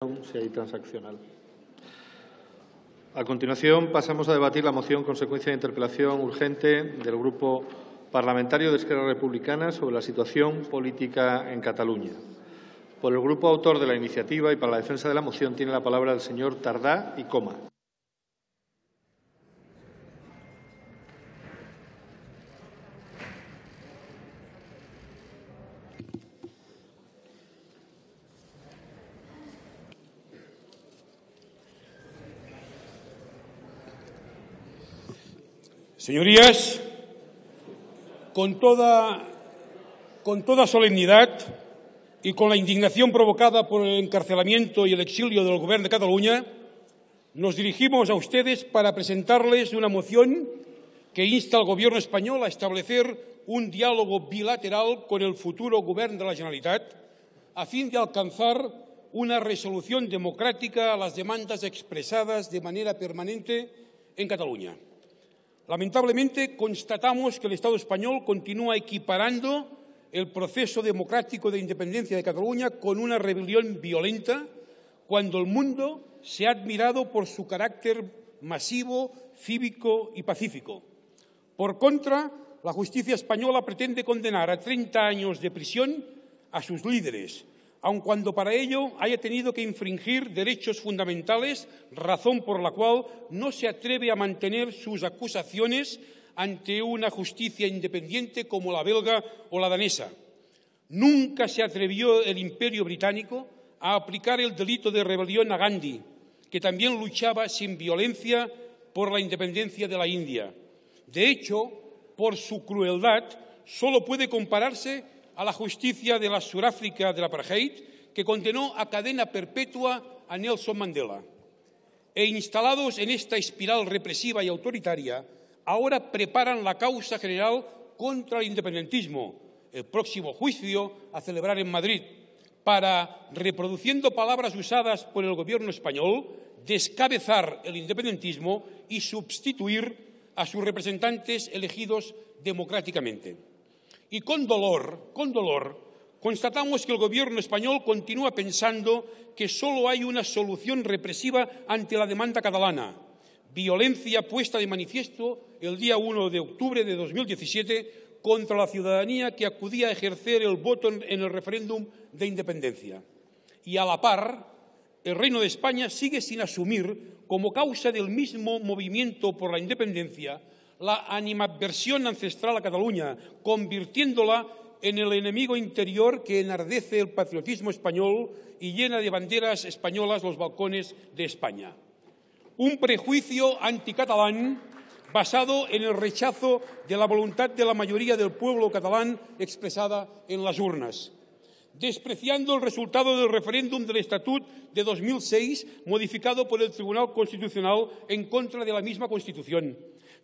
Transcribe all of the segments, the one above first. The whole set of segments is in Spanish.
Si hay transaccional. A continuación, pasamos a debatir la moción consecuencia de interpelación urgente del Grupo Parlamentario de Esquerra Republicana sobre la situación política en Cataluña. Por el grupo autor de la iniciativa y para la defensa de la moción tiene la palabra el señor Tardá y Coma. Señorías, con toda solemnidad y con la indignación provocada por el encarcelamiento y el exilio del Gobierno de Cataluña, nos dirigimos a ustedes para presentarles una moción que insta al Gobierno español a establecer un diálogo bilateral con el futuro Gobierno de la Generalitat a fin de alcanzar una resolución democrática a las demandas expresadas de manera permanente en Cataluña. Lamentablemente, constatamos que el Estado español continúa equiparando el proceso democrático de independencia de Cataluña con una rebelión violenta, cuando el mundo se ha admirado por su carácter masivo, cívico y pacífico. Por contra, la justicia española pretende condenar a 30 años de prisión a sus líderes, aun cuando para ello haya tenido que infringir derechos fundamentales, razón por la cual no se atreve a mantener sus acusaciones ante una justicia independiente como la belga o la danesa. Nunca se atrevió el Imperio británico a aplicar el delito de rebelión a Gandhi, que también luchaba sin violencia por la independencia de la India. De hecho, por su crueldad, solo puede compararse a la justicia de la Sudáfrica del apartheid, que condenó a cadena perpetua a Nelson Mandela. E instalados en esta espiral represiva y autoritaria, ahora preparan la causa general contra el independentismo, el próximo juicio a celebrar en Madrid, para, reproduciendo palabras usadas por el Gobierno español, descabezar el independentismo y sustituir a sus representantes elegidos democráticamente. Y con dolor, constatamos que el Gobierno español continúa pensando que solo hay una solución represiva ante la demanda catalana, violencia puesta de manifiesto el día 1 de octubre de 2017 contra la ciudadanía que acudía a ejercer el voto en el referéndum de independencia. Y a la par, el Reino de España sigue sin asumir como causa del mismo movimiento por la independencia la animadversión ancestral a Cataluña, convirtiéndola en el enemigo interior que enardece el patriotismo español y llena de banderas españolas los balcones de España. Un prejuicio anticatalán basado en el rechazo de la voluntad de la mayoría del pueblo catalán expresada en las urnas. Despreciando el resultado del referéndum del Estatut de 2006, modificado por el Tribunal Constitucional en contra de la misma Constitución.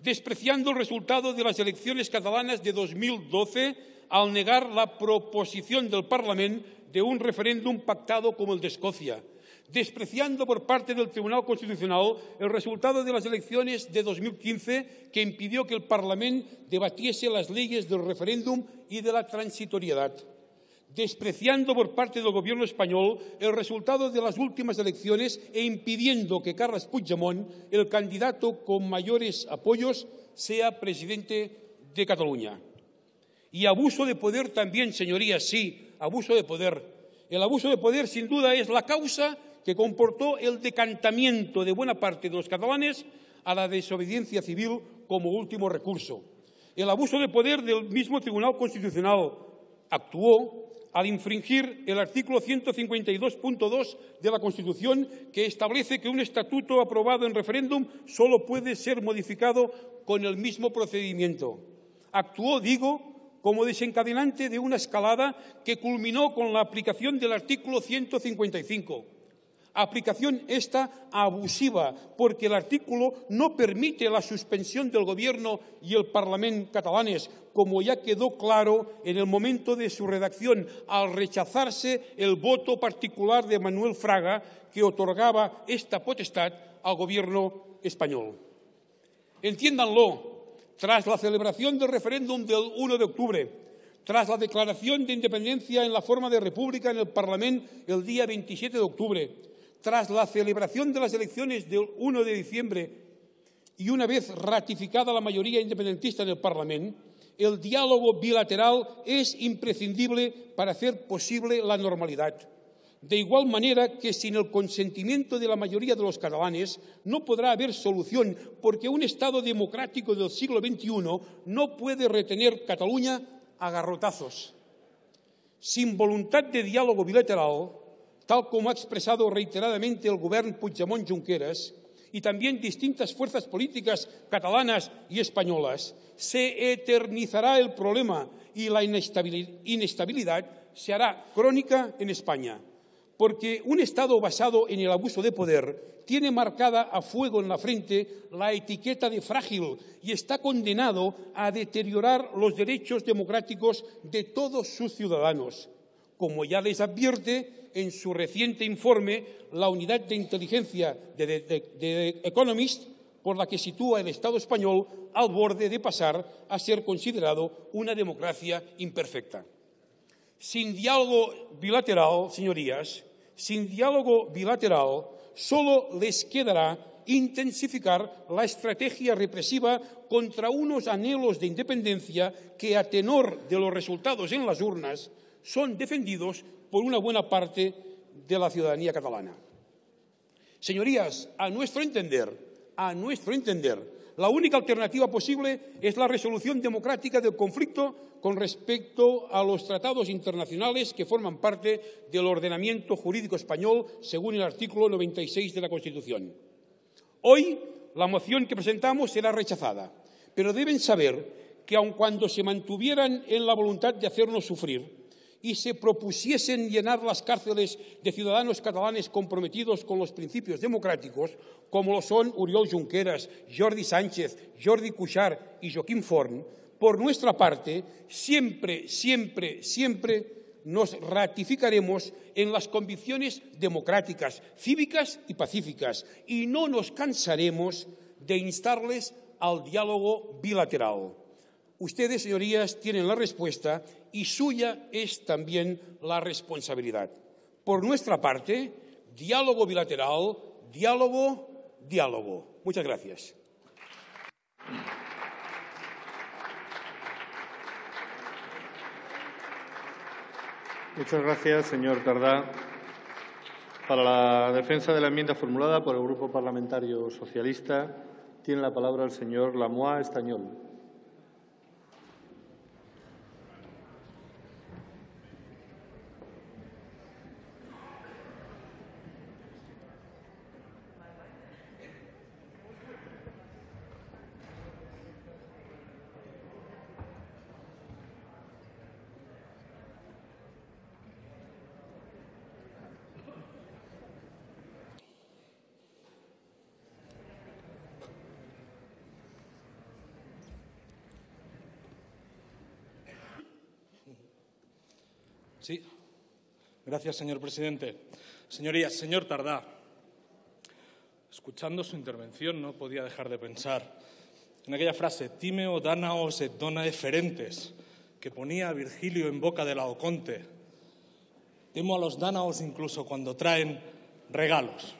Despreciando el resultado de las elecciones catalanas de 2012 al negar la proposición del Parlament de un referéndum pactado como el de Escocia. Despreciando por parte del Tribunal Constitucional el resultado de las elecciones de 2015 que impidió que el Parlament debatiese las leyes del referéndum y de la transitoriedad. Despreciando por parte del Gobierno español el resultado de las últimas elecciones e impidiendo que Carles Puigdemont, el candidato con mayores apoyos, sea presidente de Cataluña. Y abuso de poder también, señorías, sí, abuso de poder. El abuso de poder, sin duda, es la causa que comportó el decantamiento de buena parte de los catalanes a la desobediencia civil como último recurso. El abuso de poder del mismo Tribunal Constitucional actuó al infringir el artículo 152.2 de la Constitución, que establece que un estatuto aprobado en referéndum solo puede ser modificado con el mismo procedimiento. Actuó, digo, como desencadenante de una escalada que culminó con la aplicación del artículo 155. Aplicación esta abusiva, porque el artículo no permite la suspensión del Gobierno y el Parlament catalanes, como ya quedó claro en el momento de su redacción, al rechazarse el voto particular de Manuel Fraga, que otorgaba esta potestad al Gobierno español. Entiéndanlo, tras la celebración del referéndum del 1 de octubre, tras la declaración de independencia en la forma de república en el Parlament el día 27 de octubre, tras la celebración de las elecciones del 1 de diciembre y una vez ratificada la mayoría independentista en el Parlamento, el diálogo bilateral es imprescindible para hacer posible la normalidad. De igual manera que sin el consentimiento de la mayoría de los catalanes no podrá haber solución, porque un Estado democrático del siglo XXI no puede retener Cataluña a garrotazos. Sin voluntad de diálogo bilateral, tal como ha expresado reiteradamente el gobierno Puigdemont-Junqueras y también distintas fuerzas políticas catalanas y españolas, se eternizará el problema y la inestabilidad se hará crónica en España. Porque un Estado basado en el abuso de poder tiene marcada a fuego en la frente la etiqueta de frágil y está condenado a deteriorar los derechos democráticos de todos sus ciudadanos. Como ya les advierte en su reciente informe la unidad de inteligencia de The Economist, por la que sitúa el Estado español al borde de pasar a ser considerado una democracia imperfecta. Sin diálogo bilateral, señorías, sin diálogo bilateral, solo les quedará intensificar la estrategia represiva contra unos anhelos de independencia que, a tenor de los resultados en las urnas, son defendidos por una buena parte de la ciudadanía catalana. Señorías, a nuestro entender, la única alternativa posible es la resolución democrática del conflicto con respecto a los tratados internacionales que forman parte del ordenamiento jurídico español, según el artículo 96 de la Constitución. Hoy, la moción que presentamos será rechazada, pero deben saber que, aun cuando se mantuvieran en la voluntad de hacernos sufrir y se propusiesen llenar las cárceles de ciudadanos catalanes comprometidos con los principios democráticos, como lo son Oriol Junqueras, Jordi Sánchez, Jordi Cuixart y Joaquim Forn, por nuestra parte, siempre nos ratificaremos en las convicciones democráticas, cívicas y pacíficas, y no nos cansaremos de instarles al diálogo bilateral. Ustedes, señorías, tienen la respuesta y suya es también la responsabilidad. Por nuestra parte, diálogo bilateral, diálogo. Muchas gracias. Muchas gracias, señor Tardá. Para la defensa de la enmienda formulada por el Grupo Parlamentario Socialista, tiene la palabra el señor Lamoa Estañol. Sí. Gracias, señor presidente. Señorías, señor Tardá, escuchando su intervención no podía dejar de pensar en aquella frase «Timeo Danaos et dona eferentes» que ponía Virgilio en boca de Laoconte. Temo a los dánaos incluso cuando traen regalos.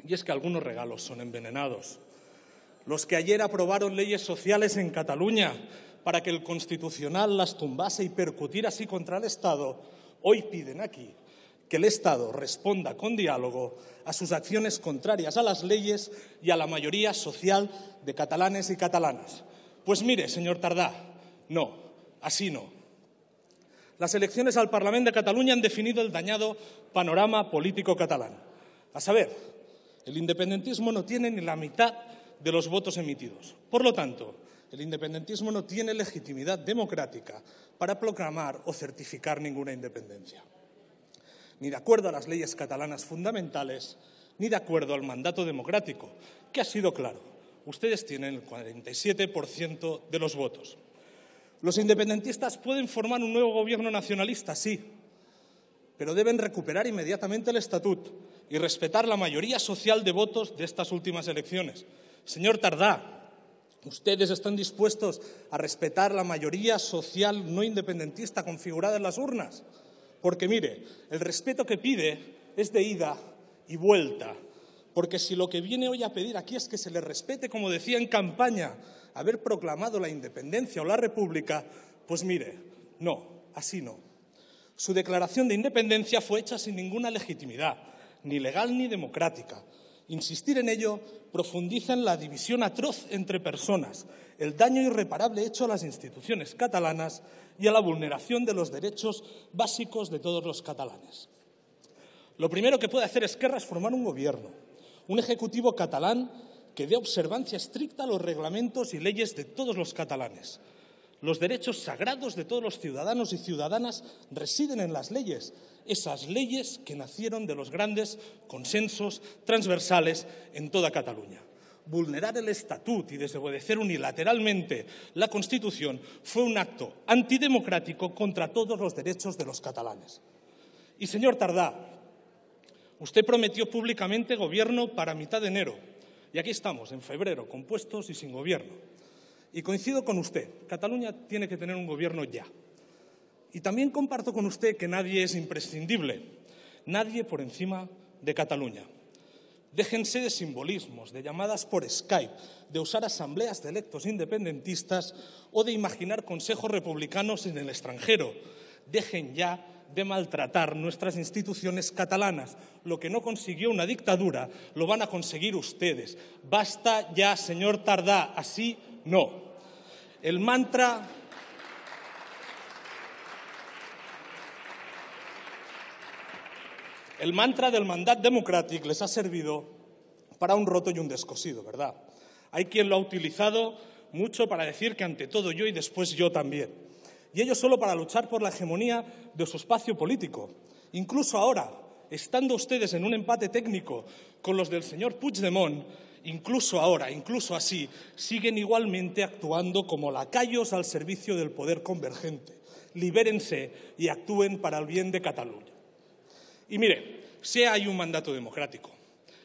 Y es que algunos regalos son envenenados. Los que ayer aprobaron leyes sociales en Cataluña para que el Constitucional las tumbase y percutir así contra el Estado, hoy piden aquí que el Estado responda con diálogo a sus acciones contrarias a las leyes y a la mayoría social de catalanes y catalanas. Pues mire, señor Tardá, no, así no. Las elecciones al Parlamento de Cataluña han definido el dañado panorama político catalán. A saber, el independentismo no tiene ni la mitad de los votos emitidos. Por lo tanto, el independentismo no tiene legitimidad democrática para proclamar o certificar ninguna independencia. Ni de acuerdo a las leyes catalanas fundamentales, ni de acuerdo al mandato democrático, que ha sido claro. Ustedes tienen el 47% de los votos. Los independentistas pueden formar un nuevo gobierno nacionalista, sí, pero deben recuperar inmediatamente el estatut y respetar la mayoría social de votos de estas últimas elecciones. Señor Tardá, ¿ustedes están dispuestos a respetar la mayoría social no independentista configurada en las urnas? Porque, mire, el respeto que pide es de ida y vuelta. Porque si lo que viene hoy a pedir aquí es que se le respete, como decía en campaña, haber proclamado la independencia o la república, pues mire, no, así no. Su declaración de independencia fue hecha sin ninguna legitimidad, ni legal ni democrática. Insistir en ello profundiza en la división atroz entre personas, el daño irreparable hecho a las instituciones catalanas y a la vulneración de los derechos básicos de todos los catalanes. Lo primero que puede hacer Esquerra es formar un gobierno, un ejecutivo catalán que dé observancia estricta a los reglamentos y leyes de todos los catalanes. Los derechos sagrados de todos los ciudadanos y ciudadanas residen en las leyes, esas leyes que nacieron de los grandes consensos transversales en toda Cataluña. Vulnerar el Estatut y desobedecer unilateralmente la Constitución fue un acto antidemocrático contra todos los derechos de los catalanes. Y, señor Tardá, usted prometió públicamente gobierno para mitad de enero. Y aquí estamos, en febrero, compuestos y sin gobierno. Y coincido con usted, Cataluña tiene que tener un gobierno ya. Y también comparto con usted que nadie es imprescindible, nadie por encima de Cataluña. Déjense de simbolismos, de llamadas por Skype, de usar asambleas de electos independentistas o de imaginar consejos republicanos en el extranjero. Dejen ya de maltratar nuestras instituciones catalanas. Lo que no consiguió una dictadura lo van a conseguir ustedes. Basta ya, señor Tardá, así no. El mantra del mandat democràtic les ha servido para un roto y un descosido, ¿verdad? Hay quien lo ha utilizado mucho para decir que ante todo yo y después yo también. Y ello solo para luchar por la hegemonía de su espacio político. Incluso ahora, estando ustedes en un empate técnico con los del señor Puigdemont, incluso ahora, incluso así, siguen igualmente actuando como lacayos al servicio del poder convergente. Libérense y actúen para el bien de Cataluña. Y mire, si hay un mandato democrático,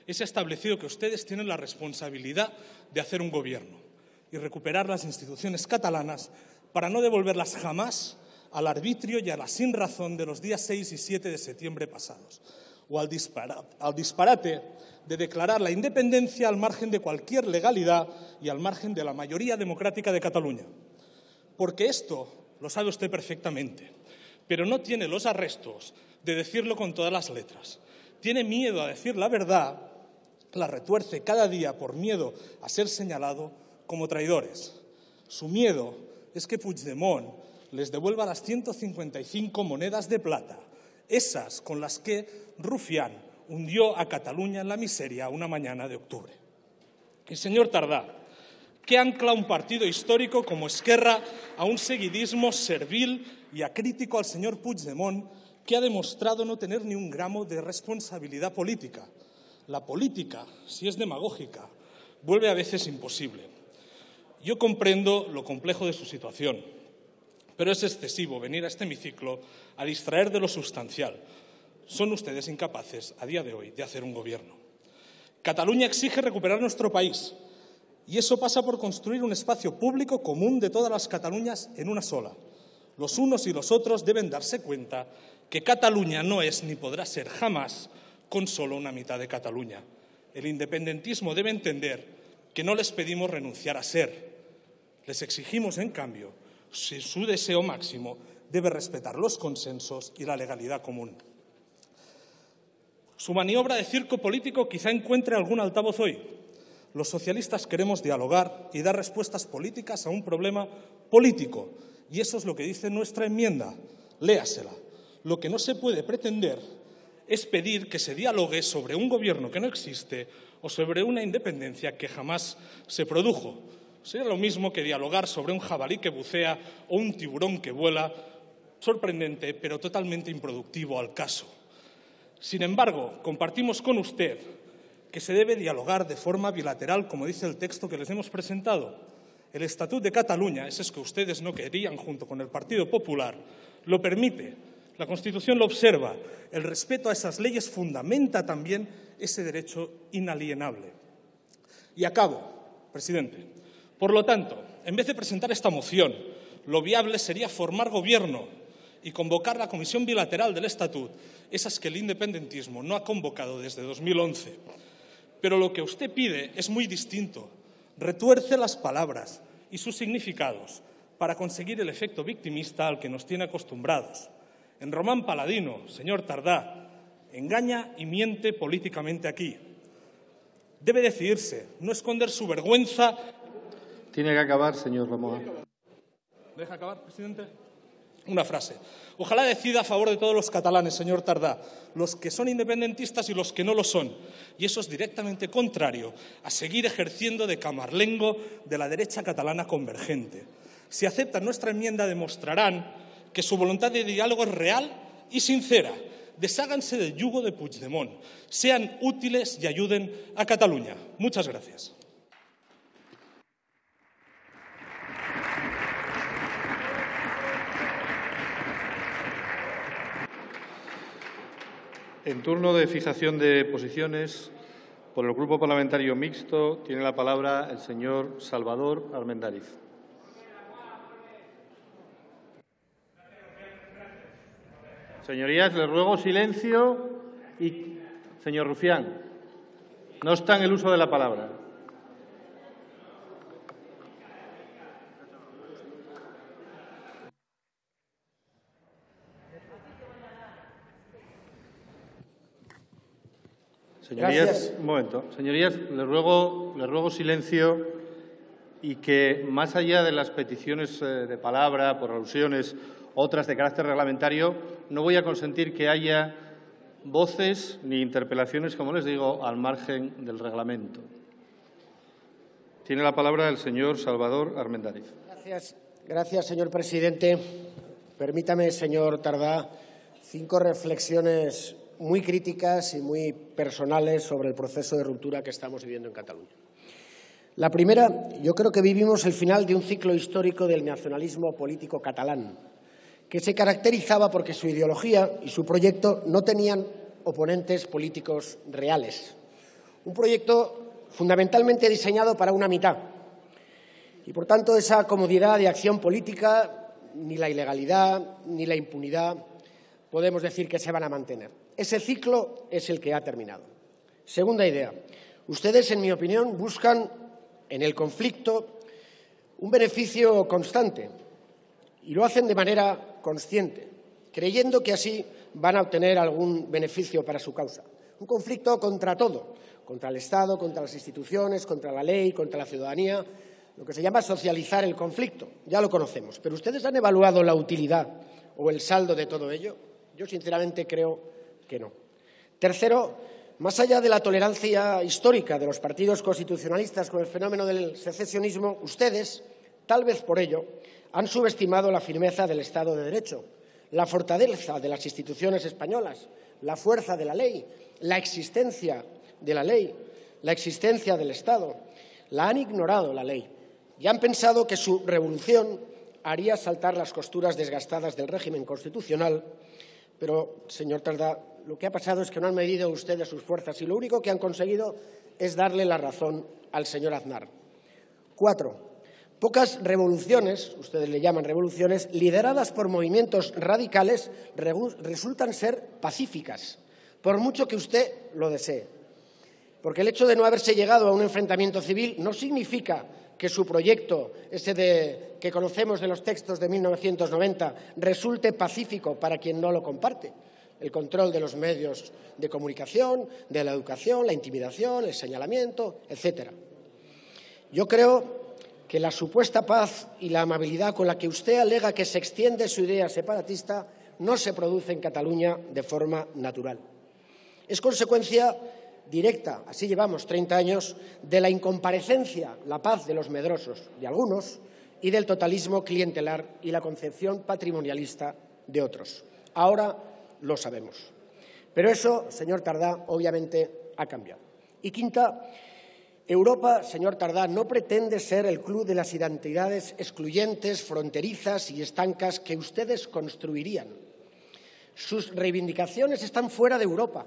es establecido que ustedes tienen la responsabilidad de hacer un gobierno y recuperar las instituciones catalanas para no devolverlas jamás al arbitrio y a la sinrazón de los días 6 y 7 de septiembre pasados, o al disparate de declarar la independencia al margen de cualquier legalidad y al margen de la mayoría democrática de Cataluña. Porque esto lo sabe usted perfectamente, pero no tiene los arrestos de decirlo con todas las letras. Tiene miedo a decir la verdad, la retuerce cada día por miedo a ser señalado como traidores. Su miedo es que Puigdemont les devuelva las 155 monedas de plata, esas con las que Rufián hundió a Cataluña en la miseria una mañana de octubre. Y, señor Tardá, ¿qué ancla un partido histórico como Esquerra a un seguidismo servil y acrítico al señor Puigdemont, que ha demostrado no tener ni un gramo de responsabilidad política? La política, si es demagógica, vuelve a veces imposible. Yo comprendo lo complejo de su situación, pero es excesivo venir a este hemiciclo a distraer de lo sustancial. Son ustedes incapaces, a día de hoy, de hacer un gobierno. Cataluña exige recuperar nuestro país, y eso pasa por construir un espacio público común de todas las Cataluñas en una sola. Los unos y los otros deben darse cuenta que Cataluña no es ni podrá ser jamás con solo una mitad de Cataluña. El independentismo debe entender que no les pedimos renunciar a ser. Les exigimos, en cambio, si su deseo máximo debe respetar los consensos y la legalidad común. Su maniobra de circo político quizá encuentre algún altavoz hoy. Los socialistas queremos dialogar y dar respuestas políticas a un problema político. Y eso es lo que dice nuestra enmienda. Léasela. Lo que no se puede pretender es pedir que se dialogue sobre un gobierno que no existe o sobre una independencia que jamás se produjo. Sería lo mismo que dialogar sobre un jabalí que bucea o un tiburón que vuela, sorprendente pero totalmente improductivo al caso. Sin embargo, compartimos con usted que se debe dialogar de forma bilateral, como dice el texto que les hemos presentado. El Estatut de Cataluña, ese es que ustedes no querían junto con el Partido Popular, lo permite. La Constitución lo observa. El respeto a esas leyes fundamenta también ese derecho inalienable. Y acabo, presidente. Por lo tanto, en vez de presentar esta moción, lo viable sería formar gobierno y convocar la Comisión Bilateral del Estatut, esas que el independentismo no ha convocado desde 2011. Pero lo que usted pide es muy distinto. Retuerce las palabras y sus significados para conseguir el efecto victimista al que nos tiene acostumbrados. En Román Paladino, señor Tardá, engaña y miente políticamente aquí. Debe decidirse, no esconder su vergüenza. Tiene que acabar, señor Ramón. ¿Deja acabar, presidente? Una frase. Ojalá decida a favor de todos los catalanes, señor Tardá, los que son independentistas y los que no lo son. Y eso es directamente contrario a seguir ejerciendo de camarlengo de la derecha catalana convergente. Si aceptan nuestra enmienda, demostrarán que su voluntad de diálogo es real y sincera. Desháganse del yugo de Puigdemont, sean útiles y ayuden a Cataluña. Muchas gracias. En turno de fijación de posiciones, por el Grupo Parlamentario Mixto, tiene la palabra el señor Salvador Armendáriz. Señorías, les ruego silencio y, señor Rufián, no está en el uso de la palabra. Señorías, un momento. Señorías, les ruego silencio y que, más allá de las peticiones de palabra por alusiones, otras de carácter reglamentario, no voy a consentir que haya voces ni interpelaciones, como les digo, al margen del reglamento. Tiene la palabra el señor Salvador Armendáriz. Gracias, señor presidente. Permítame, señor Tardá, 5 reflexiones muy críticas y muy personales sobre el proceso de ruptura que estamos viviendo en Cataluña. La primera, yo creo que vivimos el final de un ciclo histórico del nacionalismo político catalán, que se caracterizaba porque su ideología y su proyecto no tenían oponentes políticos reales. Un proyecto fundamentalmente diseñado para una mitad. Y, por tanto, esa comodidad de acción política, ni la ilegalidad ni la impunidad, podemos decir que se van a mantener. Ese ciclo es el que ha terminado. Segunda idea. Ustedes, en mi opinión, buscan en el conflicto un beneficio constante y lo hacen de manera consciente, creyendo que así van a obtener algún beneficio para su causa. Un conflicto contra todo, contra el Estado, contra las instituciones, contra la ley, contra la ciudadanía, lo que se llama socializar el conflicto. Ya lo conocemos. ¿Pero ustedes han evaluado la utilidad o el saldo de todo ello? Yo, sinceramente, creo que no. Tercero, más allá de la tolerancia histórica de los partidos constitucionalistas con el fenómeno del secesionismo, ustedes, tal vez por ello, han subestimado la firmeza del Estado de Derecho, la fortaleza de las instituciones españolas, la fuerza de la ley, la existencia de la ley, la existencia del Estado. La han ignorado, la ley, y han pensado que su revolución haría saltar las costuras desgastadas del régimen constitucional. Pero, señor Tardá, lo que ha pasado es que no han medido ustedes sus fuerzas y lo único que han conseguido es darle la razón al señor Aznar. 4. Pocas revoluciones, ustedes le llaman revoluciones, lideradas por movimientos radicales, resultan ser pacíficas, por mucho que usted lo desee. Porque el hecho de no haberse llegado a un enfrentamiento civil no significa que su proyecto, ese que conocemos de los textos de 1990, resulte pacífico para quien no lo comparte. El control de los medios de comunicación, de la educación, la intimidación, el señalamiento, etcétera. Yo creo que la supuesta paz y la amabilidad con la que usted alega que se extiende su idea separatista no se produce en Cataluña de forma natural. Es consecuencia directa, así llevamos 30 años, de la incomparecencia, la paz de los medrosos, de algunos, y del totalismo clientelar y la concepción patrimonialista de otros. Ahora lo sabemos. Pero eso, señor Tardá, obviamente ha cambiado. Y quinta, Europa, señor Tardá, no pretende ser el club de las identidades excluyentes, fronterizas y estancas que ustedes construirían. Sus reivindicaciones están fuera de Europa,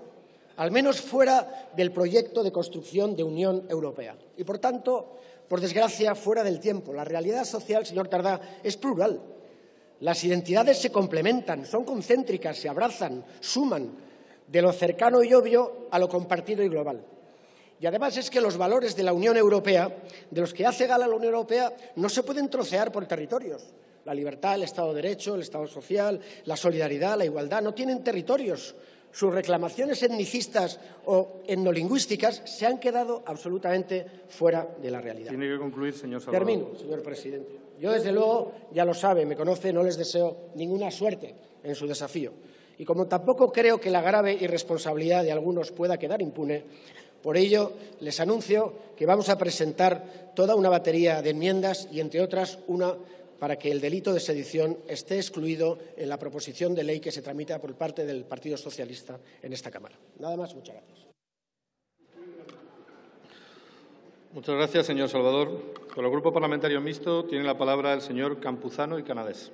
al menos fuera del proyecto de construcción de Unión Europea. Y, por tanto, por desgracia, fuera del tiempo. La realidad social, señor Tardá, es plural. Las identidades se complementan, son concéntricas, se abrazan, suman de lo cercano y obvio a lo compartido y global. Y además es que los valores de la Unión Europea, de los que hace gala la Unión Europea, no se pueden trocear por territorios. La libertad, el Estado de Derecho, el Estado social, la solidaridad, la igualdad, no tienen territorios. Sus reclamaciones etnicistas o etnolingüísticas se han quedado absolutamente fuera de la realidad. Tiene que concluir, señor Salvador. Termino, señor presidente. Yo, desde luego, ya lo sabe, me conoce, no les deseo ninguna suerte en su desafío. Y como tampoco creo que la grave irresponsabilidad de algunos pueda quedar impune, por ello les anuncio que vamos a presentar toda una batería de enmiendas y, entre otras, una para que el delito de sedición esté excluido en la proposición de ley que se tramita por parte del Partido Socialista en esta Cámara. Nada más, muchas gracias. Muchas gracias, señor Salvador. Por el Grupo Parlamentario Mixto tiene la palabra el señor Campuzano y Canadés.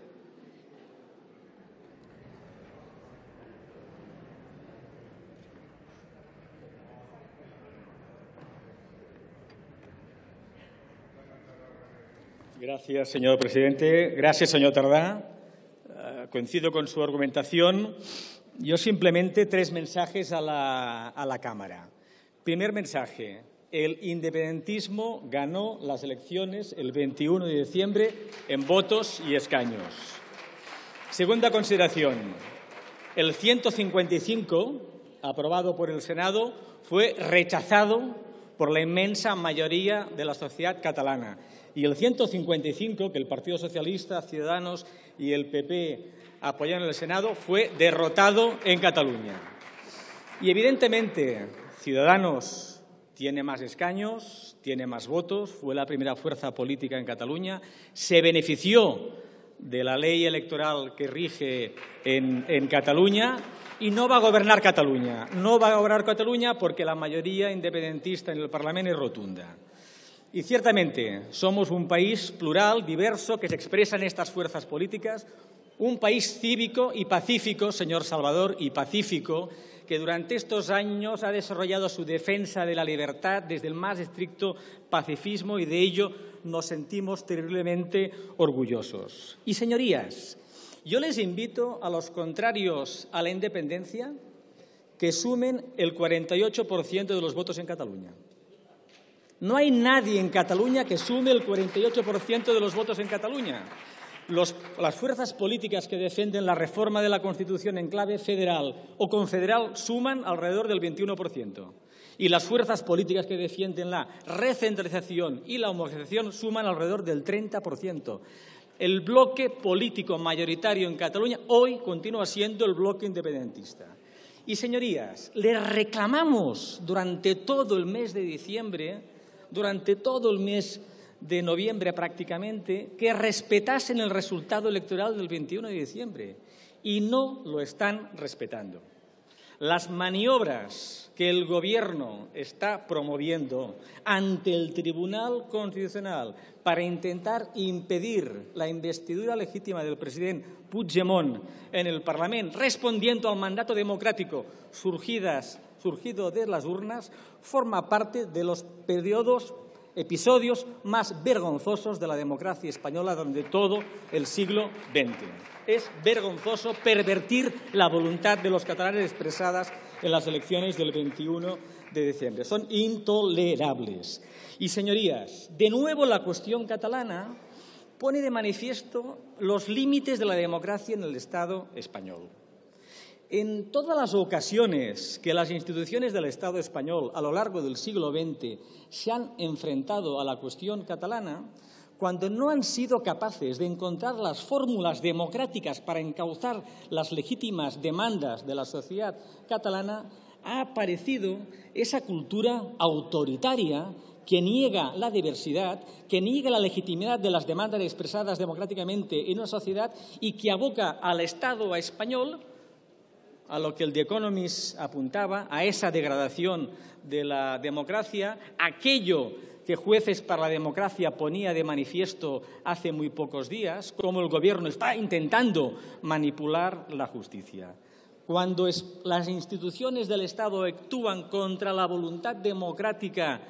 Gracias, señor presidente. Gracias, señor Tardá. Coincido con su argumentación. Yo simplemente 3 mensajes a la Cámara. Primer mensaje. El independentismo ganó las elecciones el 21 de diciembre en votos y escaños. Segunda consideración. El 155, aprobado por el Senado, fue rechazado por la inmensa mayoría de la sociedad catalana. Y el 155, que el Partido Socialista, Ciudadanos y el PP apoyaron en el Senado, fue derrotado en Cataluña. Y, evidentemente, Ciudadanos tiene más escaños, tiene más votos, fue la primera fuerza política en Cataluña, se benefició de la ley electoral que rige en Cataluña y no va a gobernar Cataluña. No va a gobernar Cataluña porque la mayoría independentista en el Parlamento es rotunda. Y ciertamente somos un país plural, diverso, que se expresa en estas fuerzas políticas, un país cívico y pacífico, señor Salvador, y pacífico, que durante estos años ha desarrollado su defensa de la libertad desde el más estricto pacifismo y de ello nos sentimos terriblemente orgullosos. Y, señorías, yo les invito a los contrarios a la independencia que sumen el 48% de los votos en Cataluña. No hay nadie en Cataluña que sume el 48% de los votos en Cataluña. Las fuerzas políticas que defienden la reforma de la Constitución en clave federal o confederal suman alrededor del 21%. Y las fuerzas políticas que defienden la recentralización y la homogeneización suman alrededor del 30%. El bloque político mayoritario en Cataluña hoy continúa siendo el bloque independentista. Y, señorías, les reclamamos durante todo el mes de diciembre, durante todo el mes de noviembre prácticamente, que respetasen el resultado electoral del 21 de diciembre y no lo están respetando. Las maniobras que el Gobierno está promoviendo ante el Tribunal Constitucional para intentar impedir la investidura legítima del presidente Puigdemont en el Parlamento, respondiendo al mandato democrático surgido de las urnas, forma parte de los episodios más vergonzosos de la democracia española durante todo el siglo XX. Es vergonzoso pervertir la voluntad de los catalanes expresadas en las elecciones del 21 de diciembre. Son intolerables. Y, señorías, de nuevo la cuestión catalana pone de manifiesto los límites de la democracia en el Estado español. En todas las ocasiones que las instituciones del Estado español a lo largo del siglo XX se han enfrentado a la cuestión catalana, cuando no han sido capaces de encontrar las fórmulas democráticas para encauzar las legítimas demandas de la sociedad catalana, ha aparecido esa cultura autoritaria que niega la diversidad, que niega la legitimidad de las demandas expresadas democráticamente en una sociedad y que aboca al Estado español a lo que el The Economist apuntaba, a esa degradación de la democracia, aquello que Jueces para la Democracia ponía de manifiesto hace muy pocos días, cómo el Gobierno está intentando manipular la justicia. Cuando las instituciones del Estado actúan contra la voluntad democrática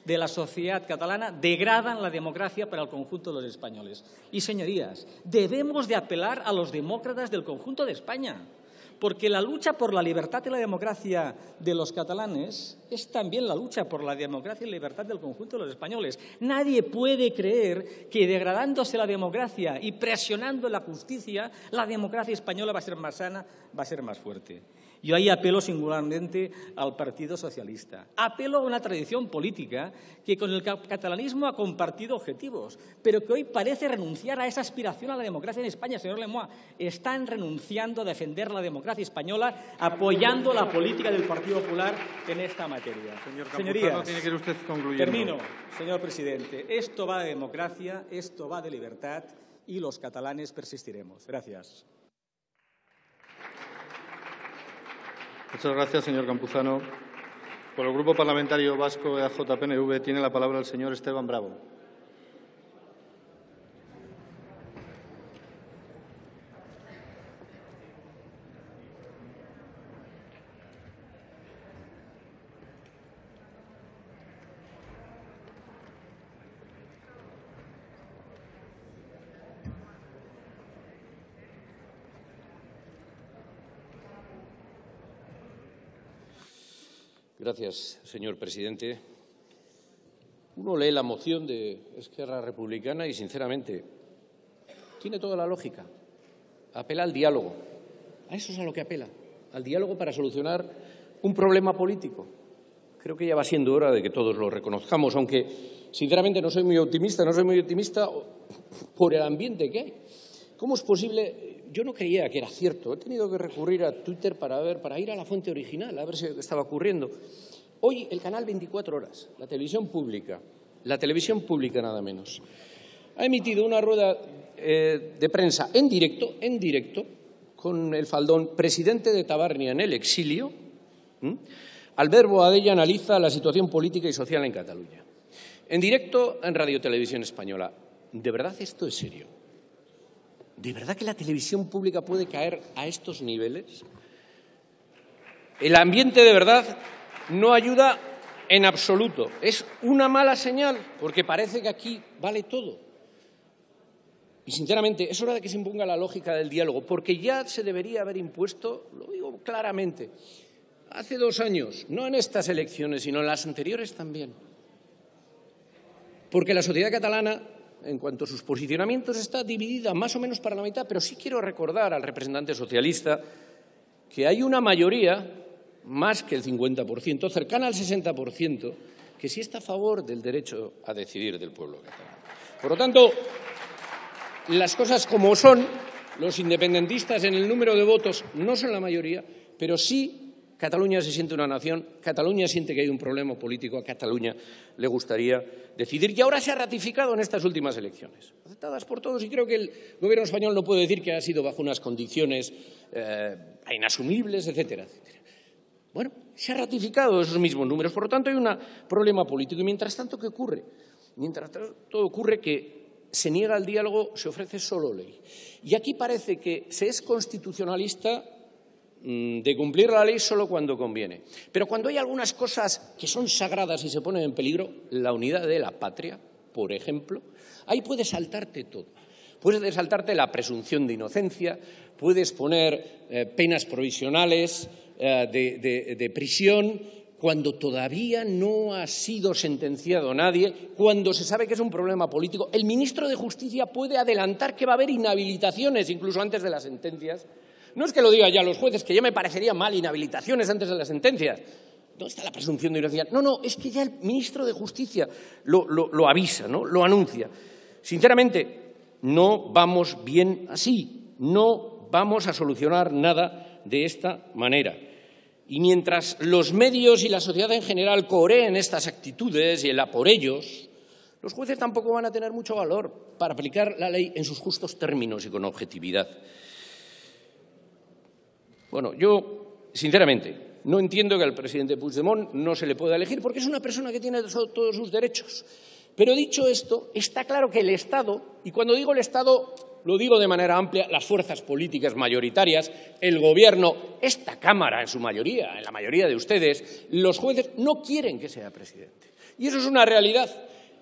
de la sociedad catalana degradan la democracia para el conjunto de los españoles. Y, señorías, debemos de apelar a los demócratas del conjunto de España, porque la lucha por la libertad y la democracia de los catalanes es también la lucha por la democracia y la libertad del conjunto de los españoles. Nadie puede creer que degradándose la democracia y presionando la justicia, la democracia española va a ser más sana, va a ser más fuerte. Yo ahí apelo singularmente al Partido Socialista. Apelo a una tradición política que con el catalanismo ha compartido objetivos, pero que hoy parece renunciar a esa aspiración a la democracia en España. Señor Lemoine, están renunciando a defender la democracia española, apoyando la política del Partido Popular en esta materia. Señorías, tiene que ir usted concluyendo. Termino, señor presidente. Esto va de democracia, esto va de libertad y los catalanes persistiremos. Gracias. Muchas gracias, señor Campuzano. Por el Grupo Parlamentario Vasco EAJ-PNV tiene la palabra el señor Esteban Bravo. Gracias, señor presidente. Uno lee la moción de Esquerra Republicana y, sinceramente, tiene toda la lógica. Apela al diálogo. A eso es a lo que apela, al diálogo para solucionar un problema político. Creo que ya va siendo hora de que todos lo reconozcamos, aunque, sinceramente, no soy muy optimista por el ambiente que hay. ¿Cómo es posible? Yo no creía que era cierto. He tenido que recurrir a Twitter para ir a la fuente original, a ver si estaba ocurriendo. Hoy el canal 24 Horas, la televisión pública nada menos, ha emitido una rueda de prensa en directo, con el faldón presidente de Tabarnia en el exilio. Albert Boadella analiza la situación política y social en Cataluña. En directo en Radio Televisión Española. ¿De verdad esto es serio? ¿De verdad que la televisión pública puede caer a estos niveles? El ambiente, de verdad, no ayuda en absoluto. Es una mala señal, porque parece que aquí vale todo. Y, sinceramente, es hora de que se imponga la lógica del diálogo, porque ya se debería haber impuesto, lo digo claramente, hace 2 años, no en estas elecciones, sino en las anteriores también. Porque la sociedad catalana, en cuanto a sus posicionamientos, está dividida más o menos para la mitad, pero sí quiero recordar al representante socialista que hay una mayoría, más que el 50%, cercana al 60%, que sí está a favor del derecho a decidir del pueblo catalán. Por lo tanto, las cosas como son, los independentistas en el número de votos no son la mayoría, pero sí Cataluña se siente una nación, Cataluña siente que hay un problema político, a Cataluña le gustaría decidir. Y ahora se ha ratificado en estas últimas elecciones, aceptadas por todos, y creo que el Gobierno español no puede decir que ha sido bajo unas condiciones inasumibles, etcétera, etcétera. Bueno, se ha ratificado esos mismos números, por lo tanto hay un problema político. Y mientras tanto, ¿qué ocurre? Mientras tanto ocurre que se niega el diálogo, se ofrece solo ley. Y aquí parece que se es constitucionalista de cumplir la ley solo cuando conviene. Pero cuando hay algunas cosas que son sagradas y se ponen en peligro, la unidad de la patria, por ejemplo, ahí puedes saltarte todo. Puedes saltarte la presunción de inocencia, puedes poner penas provisionales de prisión cuando todavía no ha sido sentenciado nadie, cuando se sabe que es un problema político. El ministro de Justicia puede adelantar que va a haber inhabilitaciones incluso antes de las sentencias. No es que lo digan ya los jueces, que ya me parecería mal inhabilitaciones antes de las sentencias. ¿Dónde está la presunción de inocencia? No, es que ya el ministro de Justicia lo avisa, ¿no? Lo anuncia. Sinceramente, no vamos bien así. No vamos a solucionar nada de esta manera. Y mientras los medios y la sociedad en general coreen estas actitudes y el a por ellos, los jueces tampoco van a tener mucho valor para aplicar la ley en sus justos términos y con objetividad. Bueno, yo, sinceramente, no entiendo que al presidente Puigdemont no se le pueda elegir, porque es una persona que tiene todos sus derechos. Pero dicho esto, está claro que el Estado, y cuando digo el Estado lo digo de manera amplia, las fuerzas políticas mayoritarias, el Gobierno, esta Cámara en su mayoría, en la mayoría de ustedes, los jueces no quieren que sea presidente. Y eso es una realidad.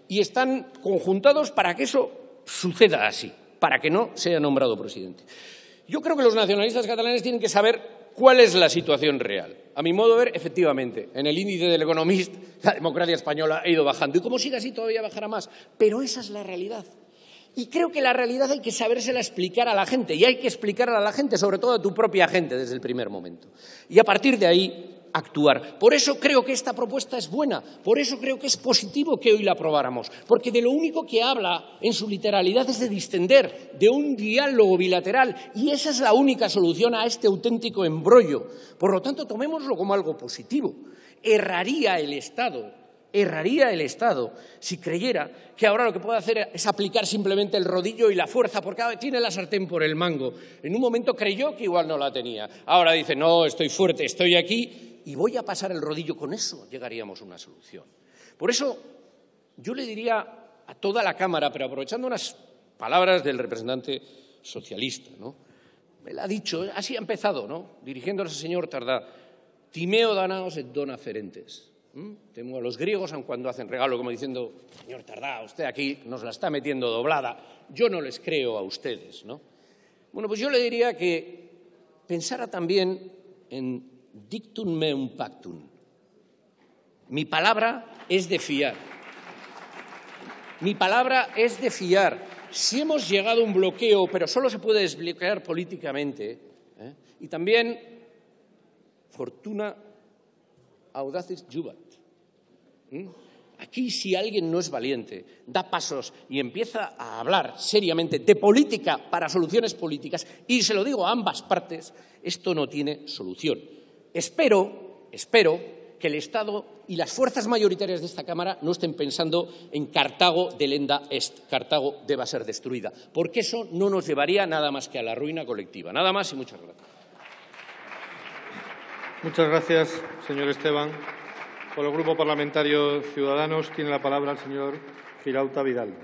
Y están conjuntados para que eso suceda así, para que no sea nombrado presidente. Yo creo que los nacionalistas catalanes tienen que saber cuál es la situación real. A mi modo de ver, efectivamente, en el índice del Economist la democracia española ha ido bajando. Y como siga así, todavía bajará más. Pero esa es la realidad. Y creo que la realidad hay que sabérsela explicar a la gente. Y hay que explicarla a la gente, sobre todo a tu propia gente, desde el primer momento. Y a partir de ahí, actuar. Por eso creo que esta propuesta es buena, por eso creo que es positivo que hoy la aprobáramos, porque de lo único que habla en su literalidad es de distender, de un diálogo bilateral, y esa es la única solución a este auténtico embrollo. Por lo tanto, tomémoslo como algo positivo. Erraría el Estado si creyera que ahora lo que puede hacer es aplicar simplemente el rodillo y la fuerza, porque tiene la sartén por el mango. En un momento creyó que igual no la tenía. Ahora dice, no, estoy fuerte, estoy aquí y voy a pasar el rodillo. Con eso llegaríamos a una solución. Por eso yo le diría a toda la Cámara, pero aprovechando unas palabras del representante socialista, ¿no? Me lo ha dicho, así ha empezado, ¿no? Dirigiéndose al señor Tardá. Timeo danaos et dona ferentes. Temo a los griegos, aun cuando hacen regalo, como diciendo, señor Tardá, usted aquí nos la está metiendo doblada, yo no les creo a ustedes, ¿no? Bueno, pues yo le diría que pensara también en dictum meum pactum. Mi palabra es de fiar. Mi palabra es de fiar. Si hemos llegado a un bloqueo, pero solo se puede desbloquear políticamente, y también fortuna audaces juvat. Aquí, si alguien no es valiente, da pasos y empieza a hablar seriamente de política para soluciones políticas, y se lo digo a ambas partes, esto no tiene solución. Espero que el Estado y las fuerzas mayoritarias de esta Cámara no estén pensando en Cartago delenda est, Cartago deba ser destruida, porque eso no nos llevaría nada más que a la ruina colectiva. Nada más y muchas gracias. Muchas gracias, señor Esteban. Por el Grupo Parlamentario Ciudadanos tiene la palabra el señor Girauta Vidal.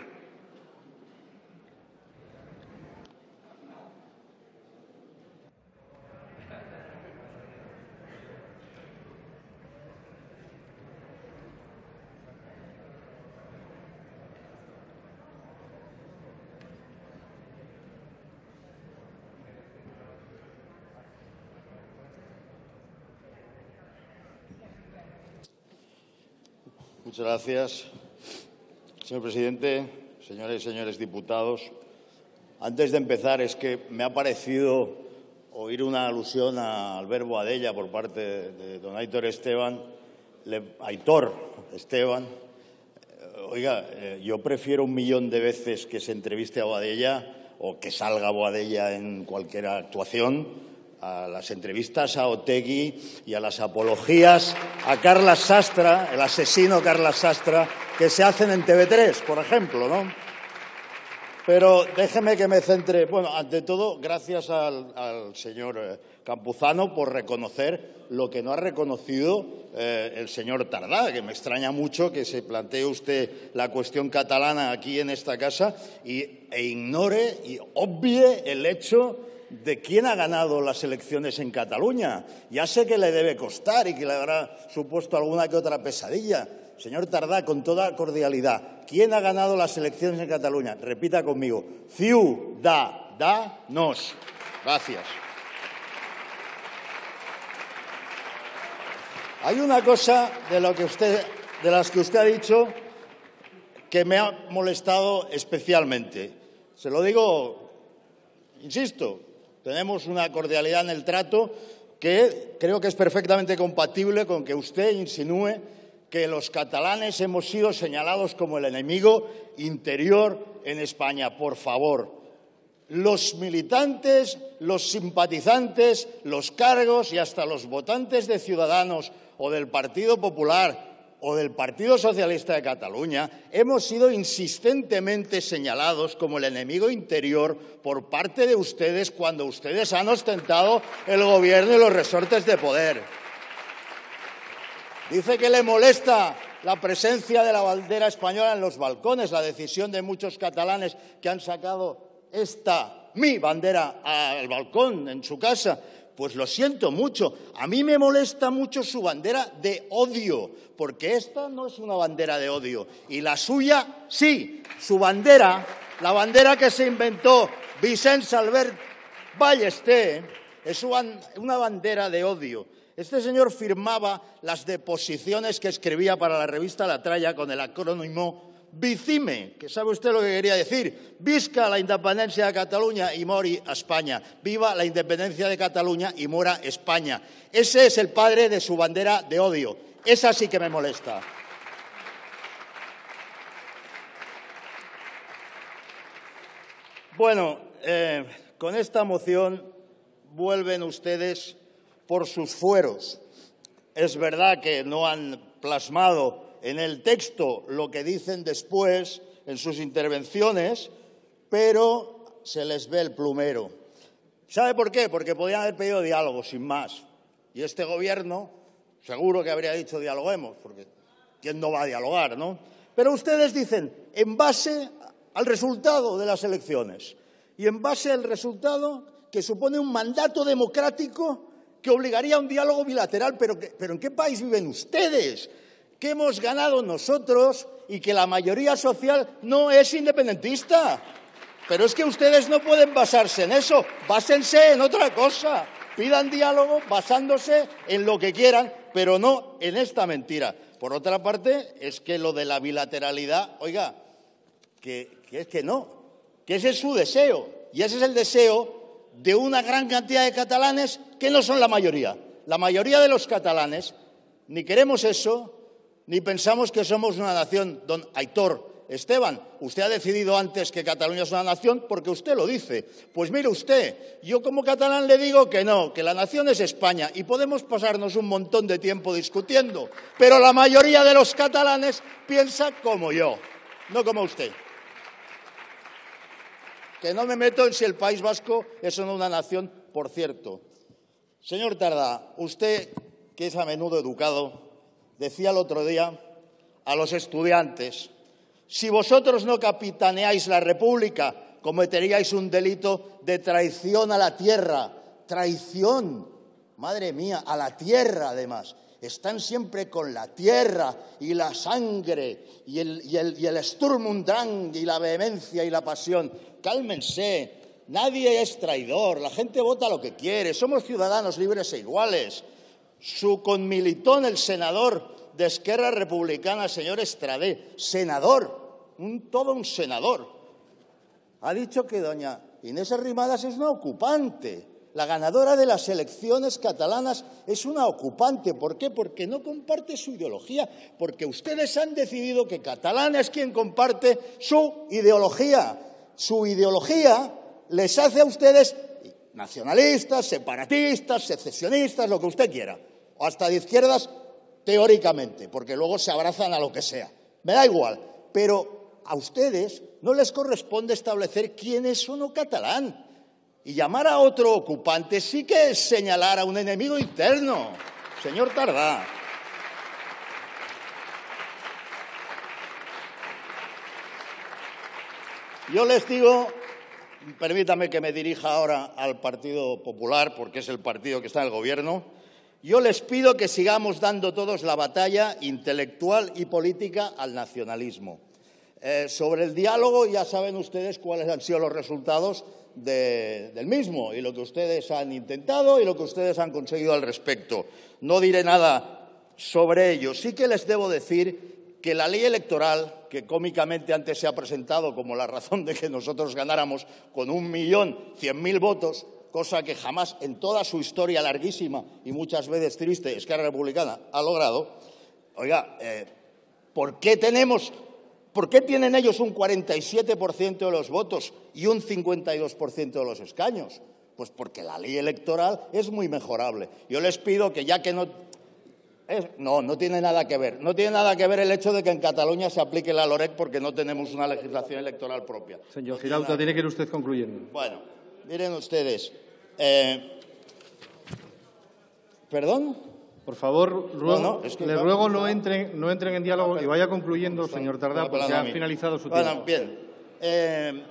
Muchas gracias, señor presidente, señores y señores diputados. Antes de empezar, es que me ha parecido oír una alusión al verbo adella por parte de don Aitor Esteban. Oiga, yo prefiero 1.000.000 de veces que se entreviste a Boadella o que salga Boadella en cualquier actuación a las entrevistas a Otegi y a las apologías a Carles Sastre, el asesino Carles Sastre, que se hacen en TV3, por ejemplo, ¿no? Pero déjeme que me centre. Bueno, ante todo, gracias al señor Campuzano por reconocer lo que no ha reconocido el señor Tardá, que me extraña mucho que se plantee usted la cuestión catalana aquí en esta casa e ignore y obvie el hecho de quién ha ganado las elecciones en Cataluña. Ya sé que le debe costar y que le habrá supuesto alguna que otra pesadilla. Señor Tardá, con toda cordialidad, ¿quién ha ganado las elecciones en Cataluña? Repita conmigo. Ciudadanos. Gracias. Hay una cosa de las que usted ha dicho que me ha molestado especialmente. Se lo digo, insisto, tenemos una cordialidad en el trato que creo que es perfectamente compatible con que usted insinúe que los catalanes hemos sido señalados como el enemigo interior en España. Por favor, los militantes, los simpatizantes, los cargos y hasta los votantes de Ciudadanos o del Partido Popular o del Partido Socialista de Cataluña hemos sido insistentemente señalados como el enemigo interior por parte de ustedes cuando ustedes han ostentado el gobierno y los resortes de poder. Dice que le molesta la presencia de la bandera española en los balcones, la decisión de muchos catalanes que han sacado esta mi bandera al balcón en su casa. Pues lo siento mucho. A mí me molesta mucho su bandera de odio, porque esta no es una bandera de odio. Y la suya, sí. Su bandera, la bandera que se inventó Vicent Albert Ballester, es una bandera de odio. Este señor firmaba las deposiciones que escribía para la revista La Tralla con el acrónimo Vicime, que sabe usted lo que quería decir. Visca la independencia de Cataluña y mori a España. Viva la independencia de Cataluña y mora España. Ese es el padre de su bandera de odio. Esa sí que me molesta. Bueno, con esta moción vuelven ustedes por sus fueros. Es verdad que no han plasmado en el texto lo que dicen después en sus intervenciones, pero se les ve el plumero. ¿Sabe por qué? Porque podían haber pedido diálogo, sin más. Y este Gobierno seguro que habría dicho dialoguemos, porque ¿quién no va a dialogar, no? Pero ustedes dicen, en base al resultado de las elecciones y en base al resultado que supone un mandato democrático que obligaría a un diálogo bilateral. ¿Pero en qué país viven ustedes? Que hemos ganado nosotros y que la mayoría social no es independentista. Pero es que ustedes no pueden basarse en eso, básense en otra cosa. Pidan diálogo basándose en lo que quieran, pero no en esta mentira. Por otra parte, es que lo de la bilateralidad, oiga, que es que no, que ese es su deseo. Y ese es el deseo de una gran cantidad de catalanes que no son la mayoría. La mayoría de los catalanes ni queremos eso, ni pensamos que somos una nación. Don Aitor Esteban, usted ha decidido antes que Cataluña es una nación porque usted lo dice. Pues mire usted, yo como catalán le digo que no, que la nación es España y podemos pasarnos un montón de tiempo discutiendo, pero la mayoría de los catalanes piensa como yo, no como usted. Que no me meto en si el País Vasco es o no una nación, por cierto. Señor Tardá, usted, que es a menudo educado, decía el otro día a los estudiantes: si vosotros no capitaneáis la República, cometeríais un delito de traición a la tierra. Traición, madre mía, a la tierra además. Están siempre con la tierra y la sangre y el Sturm und Drang y la vehemencia y la pasión. Cálmense, nadie es traidor, la gente vota lo que quiere, somos ciudadanos libres e iguales. Su conmilitón, el senador de Esquerra Republicana, señor Estradé, senador, todo un senador, ha dicho que doña Inés Arrimadas es una ocupante. La ganadora de las elecciones catalanas es una ocupante. ¿Por qué? Porque no comparte su ideología, porque ustedes han decidido que Catalán es quien comparte su ideología. Su ideología les hace a ustedes nacionalistas, separatistas, secesionistas, lo que usted quiera, o hasta de izquierdas teóricamente, porque luego se abrazan a lo que sea. Me da igual, pero a ustedes no les corresponde establecer quién es o no catalán. Y llamar a otro ocupante sí que es señalar a un enemigo interno, señor Tardá. Yo les digo, permítame que me dirija ahora al Partido Popular, porque es el partido que está en el Gobierno. Yo les pido que sigamos dando todos la batalla intelectual y política al nacionalismo. Sobre el diálogo ya saben ustedes cuáles han sido los resultados del mismo y lo que ustedes han intentado y lo que ustedes han conseguido al respecto. No diré nada sobre ello. Sí que les debo decir que la ley electoral, que cómicamente antes se ha presentado como la razón de que nosotros ganáramos con 1.100.000 votos, cosa que jamás en toda su historia larguísima y muchas veces triste Esquerra Republicana ha logrado. Oiga, ¿por qué tienen ellos un 47% de los votos y un 52% de los escaños? Pues porque la ley electoral es muy mejorable. Yo les pido que ya que no tiene nada que ver. No tiene nada que ver el hecho de que en Cataluña se aplique la LOREC porque no tenemos una legislación electoral propia. Señor Girauta, tiene que ir usted concluyendo. Bueno, miren ustedes. ¿Perdón? Por favor, le ruego no entren en diálogo y vaya concluyendo, señor Tardá, porque ha finalizado su tiempo. Bueno, bien.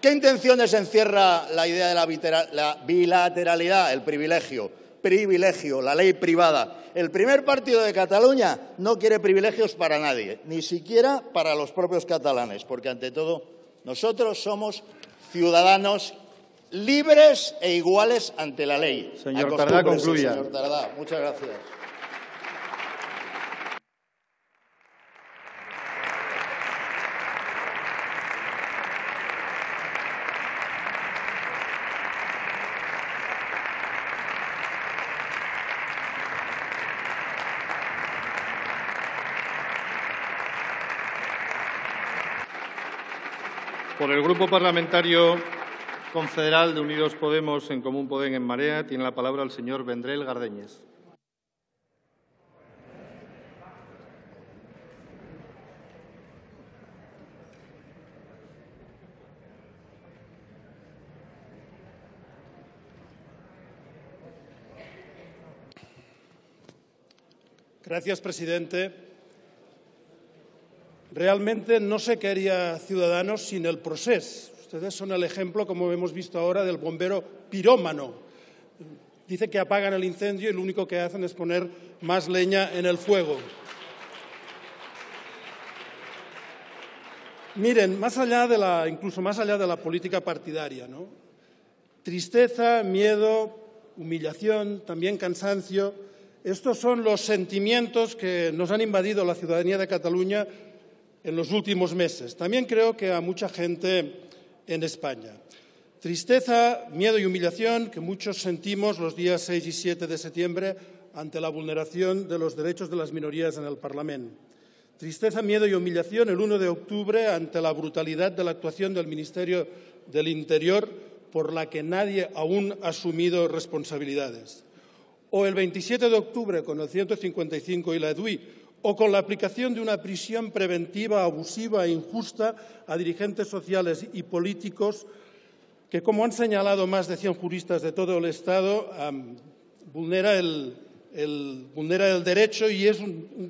¿Qué intenciones encierra la idea de la bilateralidad? El privilegio, la ley privada. El primer partido de Cataluña no quiere privilegios para nadie, ni siquiera para los propios catalanes, porque ante todo nosotros somos ciudadanos libres e iguales ante la ley. Señor Tardá, concluya. Señor Tardá, muchas gracias. Por el Grupo Parlamentario Confederal de Unidos Podemos, En Común Podem, En Marea, tiene la palabra el señor Vendrell Gardeñes. Gracias, presidente. Realmente no sé qué haría Ciudadanos sin el procés. Ustedes son el ejemplo, como hemos visto ahora, del bombero pirómano. Dice que apagan el incendio y lo único que hacen es poner más leña en el fuego. Miren, incluso más allá de la política partidaria, ¿no? Tristeza, miedo, humillación, también cansancio. Estos son los sentimientos que nos han invadido la ciudadanía de Cataluña en los últimos meses. También creo que a mucha gente en España. Tristeza, miedo y humillación que muchos sentimos los días 6 y 7 de septiembre ante la vulneración de los derechos de las minorías en el Parlamento. Tristeza, miedo y humillación el 1 de octubre ante la brutalidad de la actuación del Ministerio del Interior por la que nadie aún ha asumido responsabilidades. O el 27 de octubre con el 155 y la DUI, o con la aplicación de una prisión preventiva abusiva e injusta a dirigentes sociales y políticos que, como han señalado más de 100 juristas de todo el Estado, vulnera el derecho y es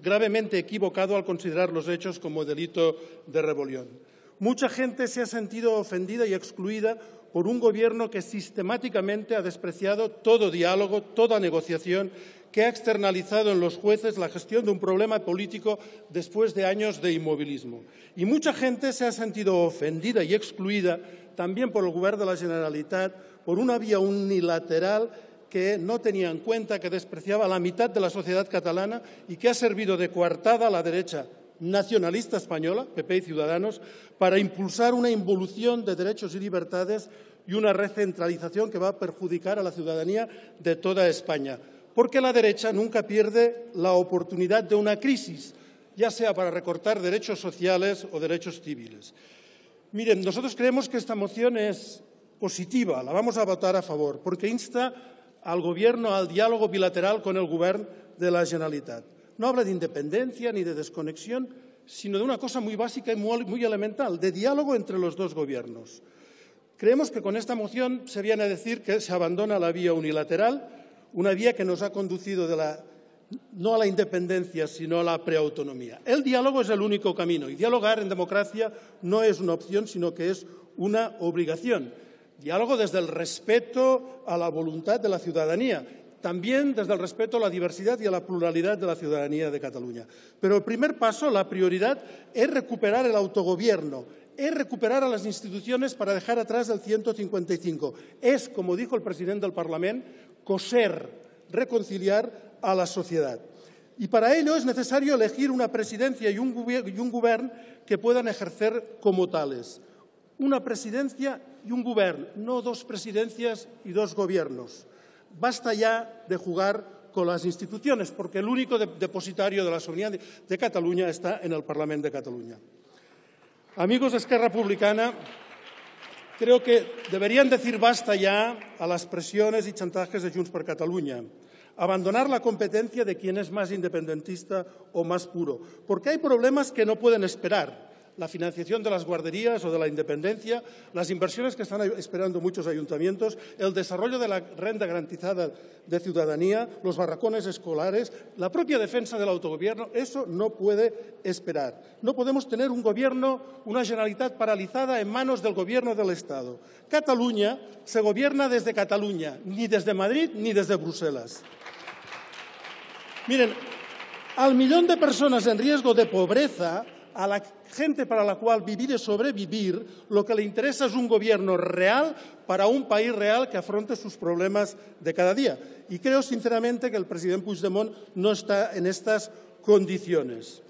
gravemente equivocado al considerar los hechos como delito de rebelión. Mucha gente se ha sentido ofendida y excluida por un Gobierno que sistemáticamente ha despreciado todo diálogo, toda negociación, que ha externalizado en los jueces la gestión de un problema político después de años de inmovilismo. Y mucha gente se ha sentido ofendida y excluida también por el Govern de la Generalitat por una vía unilateral que no tenía en cuenta, que despreciaba a la mitad de la sociedad catalana y que ha servido de coartada a la derecha nacionalista española, PP y Ciudadanos, para impulsar una involución de derechos y libertades y una recentralización que va a perjudicar a la ciudadanía de toda España. Porque la derecha nunca pierde la oportunidad de una crisis, ya sea para recortar derechos sociales o derechos civiles. Miren, nosotros creemos que esta moción es positiva, la vamos a votar a favor, porque insta al Gobierno al diálogo bilateral con el Govern de la Generalitat. No habla de independencia ni de desconexión, sino de una cosa muy básica y muy elemental, de diálogo entre los dos gobiernos. Creemos que con esta moción se viene a decir que se abandona la vía unilateral, una vía que nos ha conducido no a la independencia, sino a la preautonomía. El diálogo es el único camino y dialogar en democracia no es una opción, sino que es una obligación. Diálogo desde el respeto a la voluntad de la ciudadanía, también desde el respeto a la diversidad y a la pluralidad de la ciudadanía de Cataluña. Pero el primer paso, la prioridad, es recuperar el autogobierno, es recuperar a las instituciones para dejar atrás el 155. Es, como dijo el presidente del Parlamento, coser, reconciliar a la sociedad. Y para ello es necesario elegir una presidencia y un gobierno que puedan ejercer como tales. Una presidencia y un gobierno, no dos presidencias y dos gobiernos. Basta ya de jugar con las instituciones, porque el único depositario de la soberanía de Cataluña está en el Parlamento de Cataluña. Amigos de Esquerra Republicana, creo que deberían decir basta ya a las presiones y chantajes de Junts per Catalunya, abandonar la competencia de quien es más independentista o más puro, porque hay problemas que no pueden esperar. la financiación de las guarderías o de la independencia, las inversiones que están esperando muchos ayuntamientos, el desarrollo de la renta garantizada de ciudadanía, los barracones escolares, la propia defensa del autogobierno. Eso no puede esperar. No podemos tener un gobierno, una Generalitat paralizada en manos del Gobierno del Estado. Cataluña se gobierna desde Cataluña, ni desde Madrid ni desde Bruselas. Miren, al millón de personas en riesgo de pobreza, a la gente para la cual vivir es sobrevivir, lo que le interesa es un gobierno real para un país real que afronte sus problemas de cada día. Y creo sinceramente que el presidente Puigdemont no está en estas condiciones.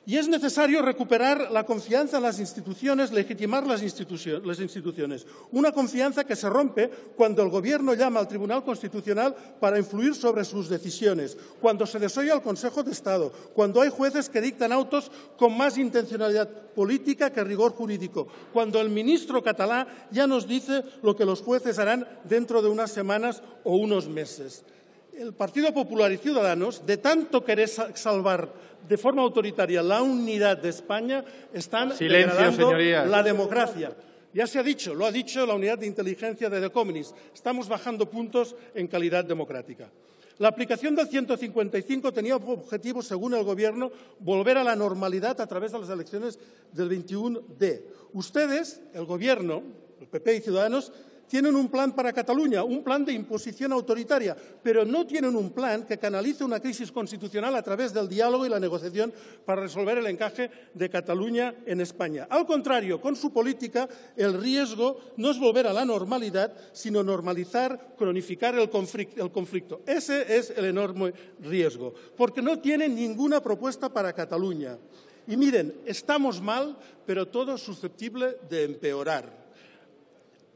Y es necesario recuperar la confianza en las instituciones, legitimar las instituciones. Una confianza que se rompe cuando el Gobierno llama al Tribunal Constitucional para influir sobre sus decisiones, cuando se desoye al Consejo de Estado, cuando hay jueces que dictan autos con más intencionalidad política que rigor jurídico, cuando el ministro catalán ya nos dice lo que los jueces harán dentro de unas semanas o unos meses. El Partido Popular y Ciudadanos, de tanto querer salvar de forma autoritaria la unidad de España, están degradando la democracia. Ya se ha dicho, lo ha dicho la unidad de inteligencia de The Economist, estamos bajando puntos en calidad democrática. La aplicación del 155 tenía como objetivo, según el Gobierno, volver a la normalidad a través de las elecciones del 21D. Ustedes, el Gobierno, el PP y Ciudadanos, tienen un plan para Cataluña, un plan de imposición autoritaria, pero no tienen un plan que canalice una crisis constitucional a través del diálogo y la negociación para resolver el encaje de Cataluña en España. Al contrario, con su política, el riesgo no es volver a la normalidad, sino normalizar, cronificar el conflicto. Ese es el enorme riesgo, porque no tienen ninguna propuesta para Cataluña. Y miren, estamos mal, pero todo es susceptible de empeorar.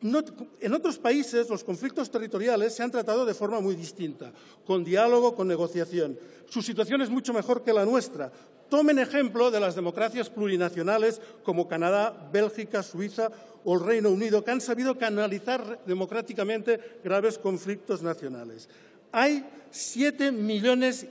En otros países los conflictos territoriales se han tratado de forma muy distinta, con diálogo, con negociación. Su situación es mucho mejor que la nuestra. Tomen ejemplo de las democracias plurinacionales como Canadá, Bélgica, Suiza o el Reino Unido, que han sabido canalizar democráticamente graves conflictos nacionales. Hay 7,5 millones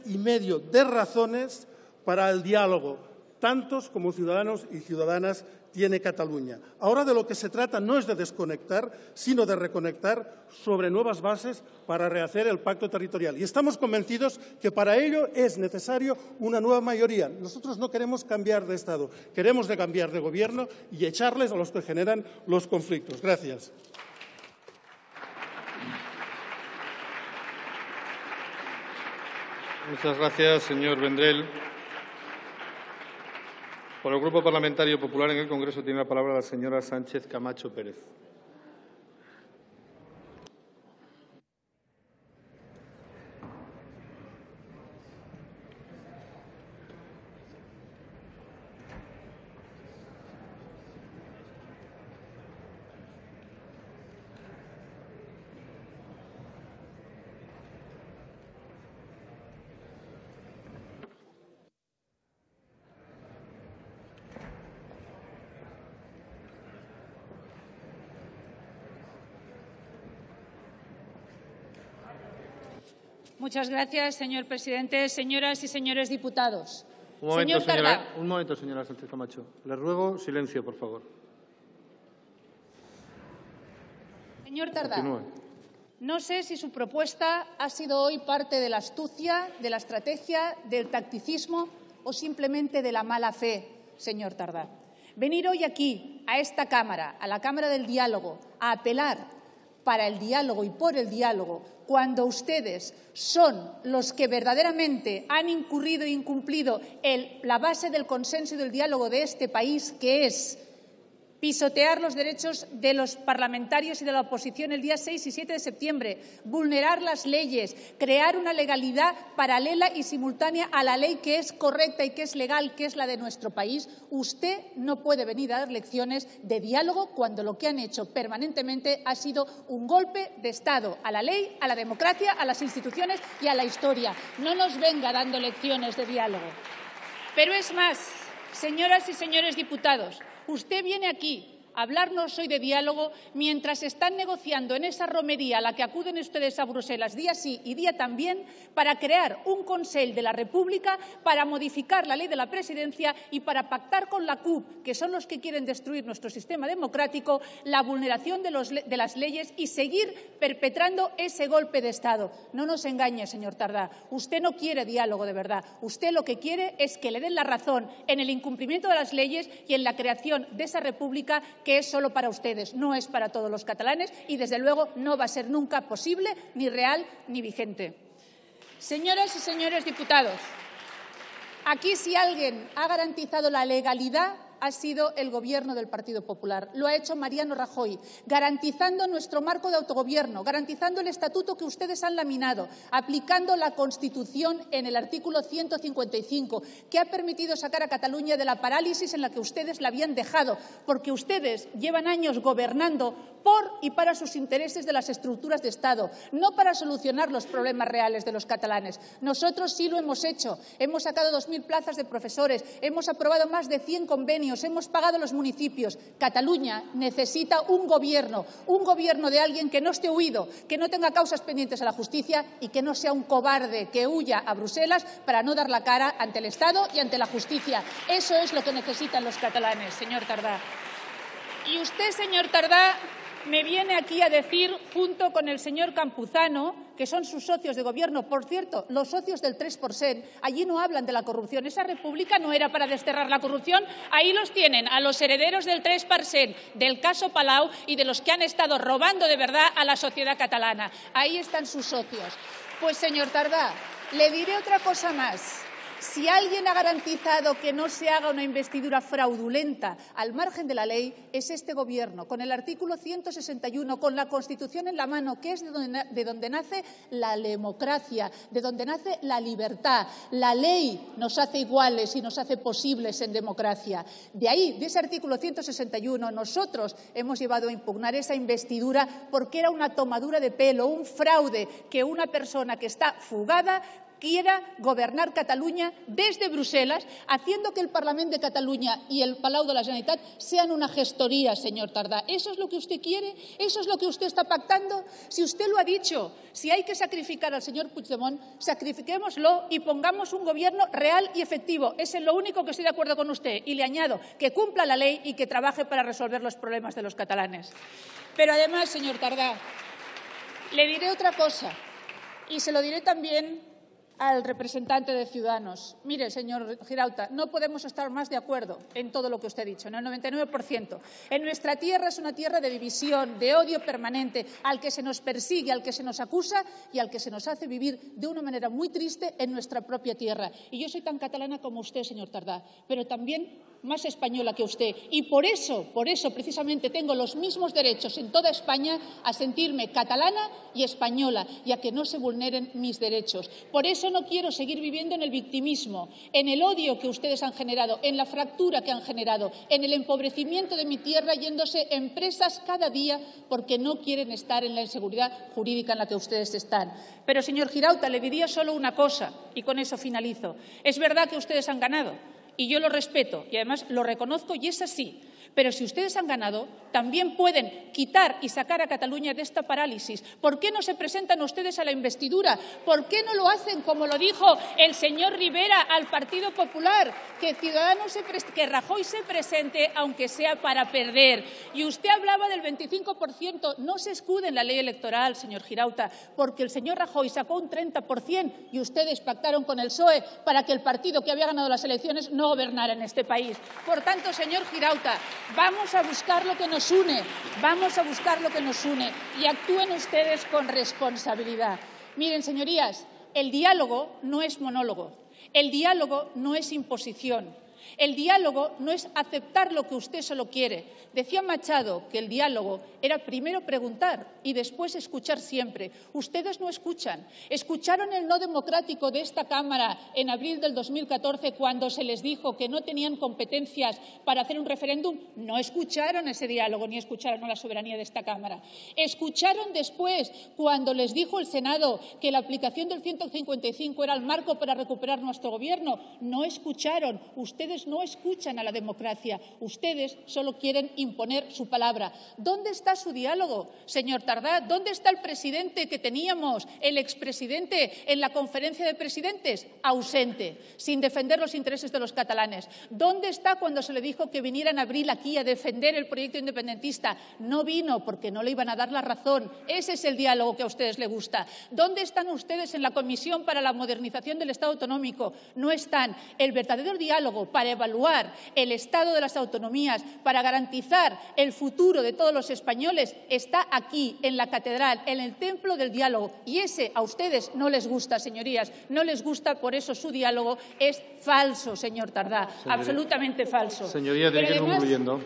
de razones para el diálogo, tantos como ciudadanos y ciudadanas tiene Cataluña. Ahora de lo que se trata no es de desconectar, sino de reconectar sobre nuevas bases para rehacer el pacto territorial. Y estamos convencidos que para ello es necesario una nueva mayoría. Nosotros no queremos cambiar de Estado, queremos cambiar de Gobierno y echarles a los que generan los conflictos. Gracias. Muchas gracias, señor Vendrell. Por el Grupo Parlamentario Popular en el Congreso tiene la palabra la señora Sánchez Camacho Pérez. Muchas gracias, señor presidente. Señoras y señores diputados. Un momento, señora Sánchez Camacho. Le ruego silencio, por favor. Señor Tardá, Continúe. no sé si su propuesta ha sido hoy parte de la astucia, de la estrategia, del tacticismo o simplemente de la mala fe, señor Tardá. Venir hoy aquí, a esta Cámara, a la Cámara del Diálogo, a apelar para el diálogo y por el diálogo, cuando ustedes son los que verdaderamente han incurrido e incumplido la base del consenso y del diálogo de este país, que es pisotear los derechos de los parlamentarios y de la oposición el día 6 y 7 de septiembre, vulnerar las leyes, crear una legalidad paralela y simultánea a la ley que es correcta y que es legal, que es la de nuestro país. Usted no puede venir a dar lecciones de diálogo cuando lo que han hecho permanentemente ha sido un golpe de Estado a la ley, a la democracia, a las instituciones y a la historia. No nos venga dando lecciones de diálogo. Pero es más, señoras y señores diputados, usted viene aquí hablarnos hoy de diálogo mientras están negociando en esa romería a la que acuden ustedes a Bruselas día sí y día también para crear un Consell de la República, para modificar la ley de la presidencia y para pactar con la CUP, que son los que quieren destruir nuestro sistema democrático, la vulneración de las leyes y seguir perpetrando ese golpe de Estado. No nos engañe, señor Tardá. Usted no quiere diálogo de verdad. Usted lo que quiere es que le den la razón en el incumplimiento de las leyes y en la creación de esa república que es solo para ustedes, no es para todos los catalanes y, desde luego, no va a ser nunca posible, ni real, ni vigente. Señoras y señores diputados, aquí si alguien ha garantizado la legalidad ha sido el Gobierno del Partido Popular. Lo ha hecho Mariano Rajoy, garantizando nuestro marco de autogobierno, garantizando el estatuto que ustedes han laminado, aplicando la Constitución en el artículo 155, que ha permitido sacar a Cataluña de la parálisis en la que ustedes la habían dejado, porque ustedes llevan años gobernando por y para sus intereses de las estructuras de Estado, no para solucionar los problemas reales de los catalanes. Nosotros sí lo hemos hecho. Hemos sacado 2.000 plazas de profesores, hemos aprobado más de 100 convenios, hemos pagado a los municipios. Cataluña necesita un gobierno de alguien que no esté huido, que no tenga causas pendientes a la justicia y que no sea un cobarde que huya a Bruselas para no dar la cara ante el Estado y ante la justicia. Eso es lo que necesitan los catalanes, señor Tardá. Y usted, señor Tardá, me viene aquí a decir, junto con el señor Campuzano, que son sus socios de gobierno, por cierto, los socios del 3%, allí no hablan de la corrupción. Esa república no era para desterrar la corrupción. Ahí los tienen, a los herederos del 3%, del caso Palau y de los que han estado robando de verdad a la sociedad catalana. Ahí están sus socios. Pues, señor Tardá, le diré otra cosa más. Si alguien ha garantizado que no se haga una investidura fraudulenta al margen de la ley, es este Gobierno, con el artículo 161, con la Constitución en la mano, que es de donde nace la democracia, de donde nace la libertad. La ley nos hace iguales y nos hace posibles en democracia. De ahí, de ese artículo 161, nosotros hemos llevado a impugnar esa investidura porque era una tomadura de pelo, un fraude, que una persona que está fugada quiera gobernar Cataluña desde Bruselas, haciendo que el Parlamento de Cataluña y el Palau de la Generalitat sean una gestoría, señor Tardá. ¿Eso es lo que usted quiere? ¿Eso es lo que usted está pactando? Si usted lo ha dicho, si hay que sacrificar al señor Puigdemont, sacrifiquémoslo y pongamos un gobierno real y efectivo. Es en lo único que estoy de acuerdo con usted. Y le añado que cumpla la ley y que trabaje para resolver los problemas de los catalanes. Pero además, señor Tardá, le diré otra cosa y se lo diré también al representante de Ciudadanos. Mire, señor Girauta, no podemos estar más de acuerdo en todo lo que usted ha dicho, en el 99%. En nuestra tierra es una tierra de división, de odio permanente, al que se nos persigue, al que se nos acusa y al que se nos hace vivir de una manera muy triste en nuestra propia tierra. Y yo soy tan catalana como usted, señor Tardá, pero también más española que usted. Y por eso, precisamente, tengo los mismos derechos en toda España a sentirme catalana y española y a que no se vulneren mis derechos. Por eso no quiero seguir viviendo en el victimismo, en el odio que ustedes han generado, en la fractura que han generado, en el empobrecimiento de mi tierra, yéndose empresas cada día porque no quieren estar en la inseguridad jurídica en la que ustedes están. Pero, señor Girauta, le diría solo una cosa, y con eso finalizo. Es verdad que ustedes han ganado, y yo lo respeto y además lo reconozco y es así. Pero si ustedes han ganado, también pueden quitar y sacar a Cataluña de esta parálisis. ¿Por qué no se presentan ustedes a la investidura? ¿Por qué no lo hacen, como lo dijo el señor Rivera al Partido Popular, que Rajoy se presente, aunque sea para perder? Y usted hablaba del 25%. No se escude en la ley electoral, señor Girauta, porque el señor Rajoy sacó un 30% y ustedes pactaron con el PSOE para que el partido que había ganado las elecciones no gobernara en este país. Por tanto, señor Girauta, vamos a buscar lo que nos une, y actúen ustedes con responsabilidad. Miren, señorías, el diálogo no es monólogo, el diálogo no es imposición, el diálogo no es aceptar lo que usted solo quiere. Decía Machado que el diálogo era primero preguntar y después escuchar siempre. Ustedes no escuchan. Escucharon el no democrático de esta Cámara en abril del 2014 cuando se les dijo que no tenían competencias para hacer un referéndum. No escucharon ese diálogo ni escucharon a la soberanía de esta Cámara. Escucharon después cuando les dijo el Senado que la aplicación del 155 era el marco para recuperar nuestro gobierno. No escucharon. Ustedes Ustedes no escuchan a la democracia. Ustedes solo quieren imponer su palabra. ¿Dónde está su diálogo, señor Tardá? ¿Dónde está el presidente que teníamos, el expresidente, en la conferencia de presidentes? Ausente, sin defender los intereses de los catalanes. ¿Dónde está cuando se le dijo que viniera en abril aquí a defender el proyecto independentista? No vino porque no le iban a dar la razón. Ese es el diálogo que a ustedes les gusta. ¿Dónde están ustedes en la Comisión para la Modernización del Estado Autonómico? No están. El verdadero diálogo para evaluar el estado de las autonomías, para garantizar el futuro de todos los españoles, está aquí, en la catedral, en el templo del diálogo. Y ese a ustedes no les gusta, señorías. No les gusta, por eso su diálogo es falso, señor Tardá. Absolutamente falso. Señoría, tiene que ir concluyendo.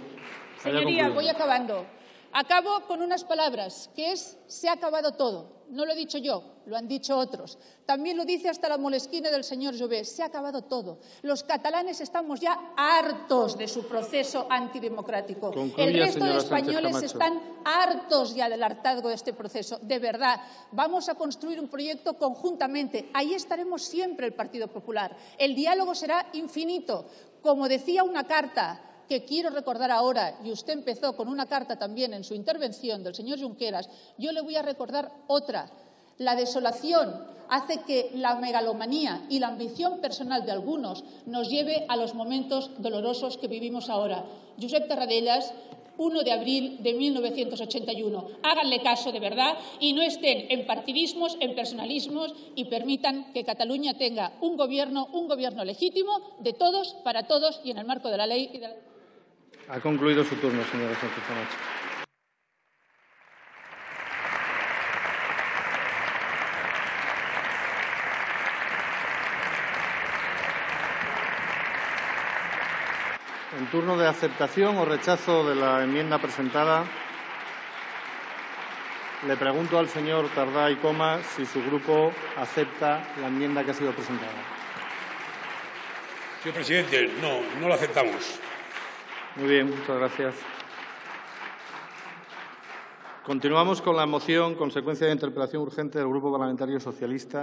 Señoría, voy acabando. Acabo con unas palabras, que es «se ha acabado todo». No lo he dicho yo, lo han dicho otros. También lo dice hasta la Moleskine del señor Jové. Se ha acabado todo. Los catalanes estamos ya hartos de su proceso antidemocrático. Concluya, el resto de Sánchez españoles Camacho. están hartos ya del hartazgo de este proceso. De verdad, vamos a construir un proyecto conjuntamente. Ahí estaremos siempre el Partido Popular. El diálogo será infinito. Como decía una carta que quiero recordar ahora, y usted empezó con una carta también en su intervención del señor Junqueras, yo le voy a recordar otra. La desolación hace que la megalomanía y la ambición personal de algunos nos lleve a los momentos dolorosos que vivimos ahora. Josep Tarradellas, 1 de abril de 1981. Háganle caso de verdad y no estén en partidismos, en personalismos y permitan que Cataluña tenga un gobierno legítimo de todos, para todos y en el marco de la ley. Ha concluido su turno, señora Sánchez Camacho. En turno de aceptación o rechazo de la enmienda presentada, le pregunto al señor Tardá y Coma si su grupo acepta la enmienda que ha sido presentada. Señor presidente, no lo aceptamos. Muy bien, muchas gracias. Continuamos con la moción consecuencia de interpelación urgente del Grupo Parlamentario Socialista.